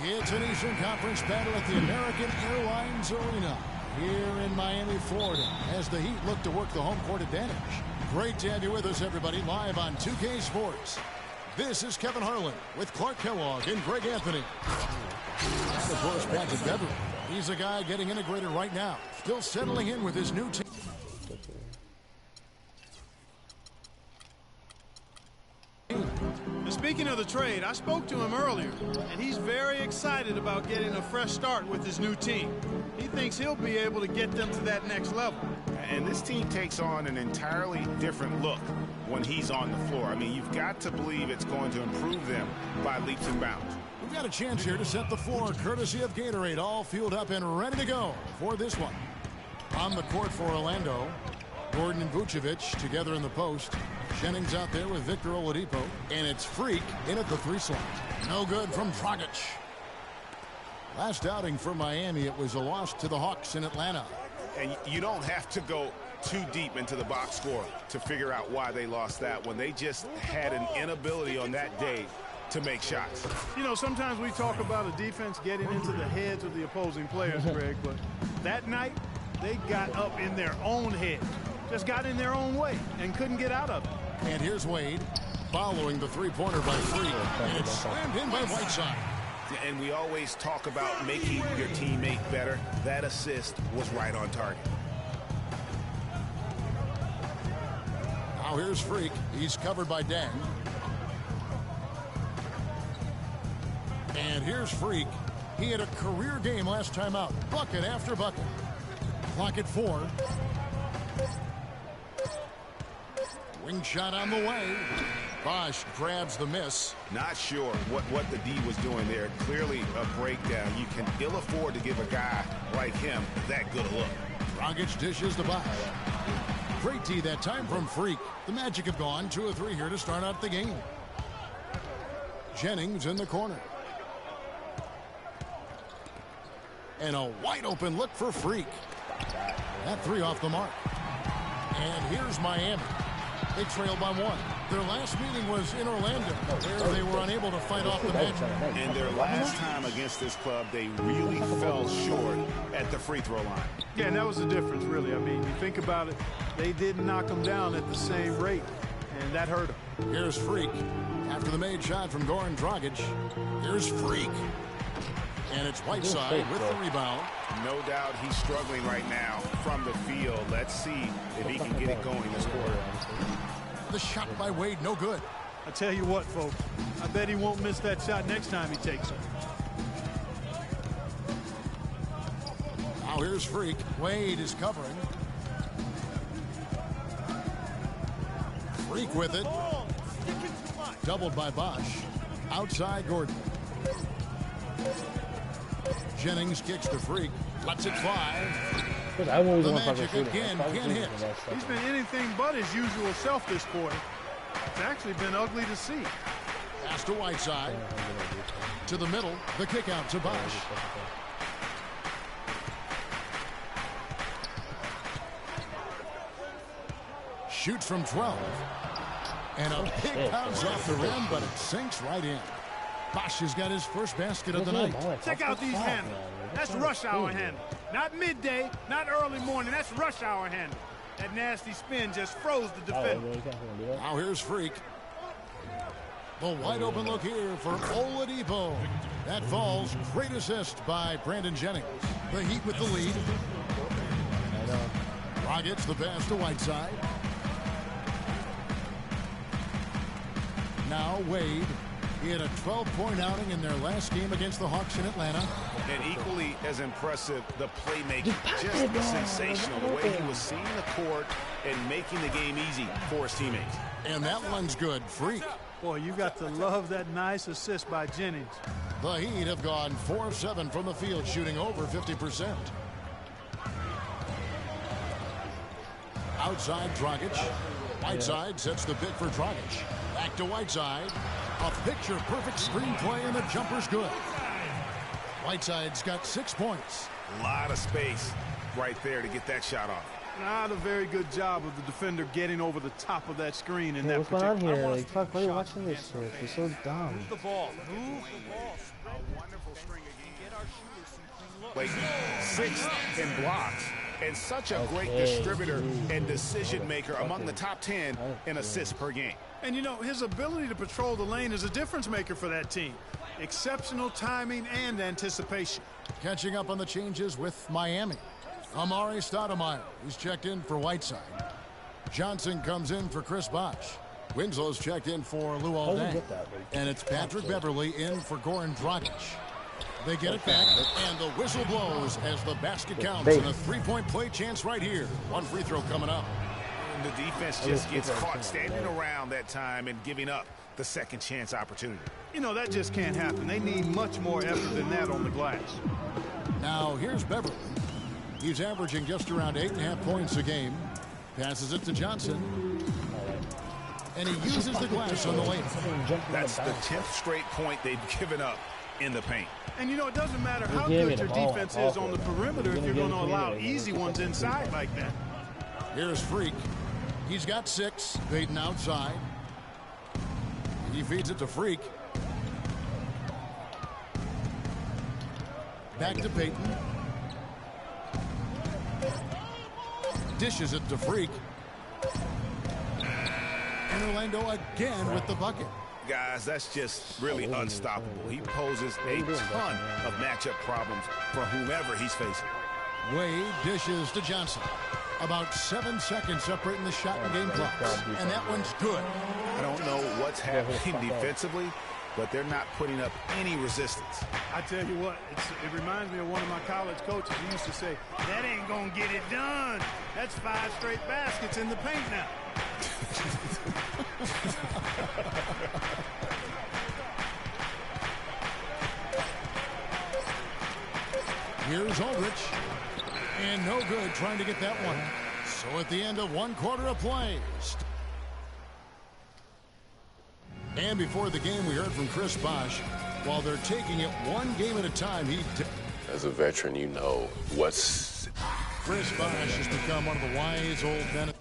It's an Eastern Conference battle at the American Airlines Arena here in Miami, Florida, as the Heat look to work the home court advantage. Great to have you with us, everybody, live on 2K Sports. This is Kevin Harlan with Clark Kellogg and Greg Anthony. And, of course, Patrick Beverly. He's a guy getting integrated right now, still settling in with his new team. Speaking of the trade, I spoke to him earlier, and he's very excited about getting a fresh start with his new team. He thinks he'll be able to get them to that next level. And this team takes on an entirely different look when he's on the floor. I mean, you've got to believe it's going to improve them by leaps and bounds. We've got a chance here to set the floor, courtesy of Gatorade, all fueled up and ready to go for this one. On the court for Orlando, Gordon and Vucevic together in the post. Jennings out there with Victor Oladipo, and it's Freak in at the three slot. No good from Dragic. Last outing for Miami, it was a loss to the Hawks in Atlanta. And you don't have to go too deep into the box score to figure out why they lost that one. They just had an inability on that day to make shots. You know, sometimes we talk about a defense getting into the heads of the opposing players, Greg, but that night they got up in their own head. Just got in their own way and couldn't get out of it. And here's Wade following the three-pointer by Freak, and it's slammed in by Whiteside. And we always talk about making your teammate better. That assist was right on target. Now here's Freak. He's covered by Dang. And here's Freak. He had a career game last time out. Bucket after bucket. Clock at 4. Wing shot on the way. Bosch grabs the miss. Not sure what the D was doing there. Clearly a breakdown. You can ill afford to give a guy like him that good a look. Dragic dishes to Bosch. Great D that time from Freak. The Magic have gone 2 of 3 here to start out the game. Jennings in the corner. And a wide open look for Freak. That 3 off the mark. And here's Miami. They trailed by 1. Their last meeting was in Orlando, where they were unable to fight off the match. And their last time against this club, they really fell short at the free throw line. Yeah, and that was the difference, really. I mean, you think about it, they didn't knock them down at the same rate, and that hurt them. Here's Freak. After the made shot from Goran Dragic, here's Freak. And it's Whiteside with the rebound. No doubt he's struggling right now from the field. Let's see if he can get it going this quarter. The shot by Wade, no good. I tell you what, folks, I bet he won't miss that shot next time he takes it. Now here's Freak. Wade is covering. Freak with it. Doubled by Bosch. Outside Gordon. Jennings kicks to Freak. Lets it fly. The Magic again can't hit. He's been anything but his usual self this quarter. It's actually been ugly to see. Pass to Whiteside. To the middle. The kick out to Bosch. Shoots from 12. And a pick bounce off the rim, but it sinks right in. Bosch has got his first basket of the night. Check out these handles. That's rush hour handle. Not midday, not early morning. That's rush hour handle. That nasty spin just froze the defender. Now here's Freak. The wide open look here for Oladipo. That falls. Great assist by Brandon Jennings. The Heat with the lead. Dragic the pass to Whiteside. Now Wade. He had a 12-point outing in their last game against the Hawks in Atlanta. And equally as impressive, the playmaking, just sensational. The way he was seeing the court and making the game easy for his teammates. And that one's good. Freak. Boy, you got to love that nice assist by Jennings. The Heat have gone 4 of 7 from the field, shooting over 50%. Outside Dragic. Whiteside sets the pick for Dragic. Back to Whiteside. A picture-perfect screenplay, and the jumper's good. Whiteside's got 6 points. A lot of space right there to get that shot off. Not a very good job of the defender getting over the top of that screen in that what's going on here? Like, fuck, why are you watching this shit? It's so dumb. Move the ball. Move the ball. Like 6th in blocks, and such a great distributor and decision maker among the top 10 in assists per game. And, you know, his ability to patrol the lane is a difference maker for that team. Exceptional timing and anticipation. Catching up on the changes with Miami. Amari Stoudemire, he's checked in for Whiteside. Johnson comes in for Chris Bosh. Winslow's checked in for Luol Deng. And it's Patrick Beverly in for Goran Dragic. They get it back, and the whistle blows as the basket counts, and a three-point play chance right here. One free throw coming up. And the defense just gets caught standing around that time and giving up the second chance opportunity. You know, that just can't happen. They need much more effort than that on the glass. Now, here's Beverly. He's averaging just around 8.5 points a game. Passes it to Johnson. And he uses the glass on the lane. That's the 10th straight point they've given up in the paint. And, you know, it doesn't matter how good your defense is on the perimeter if you're going to allow easy ones inside like that. Here's Freak. He's got 6. Payton outside. He feeds it to Freak. Back to Payton. Dishes it to Freak. And Orlando again with the bucket. Guys, that's just really unstoppable. He poses a ton of matchup problems for whomever he's facing. Wade dishes to Johnson. About 7 seconds separating the shot and game clocks. And that one's good. I don't know what's happening defensively, but they're not putting up any resistance. I tell you what, it reminds me of one of my college coaches who used to say, that ain't going to get it done. That's 5 straight baskets in the paint now. Here's Aldrich. And no good trying to get that one. So at the end of 1 quarter of play. And before the game, we heard from Chris Bosh. While they're taking it one game at a time, as a veteran, you know what's... Chris Bosh has become one of the wise old men.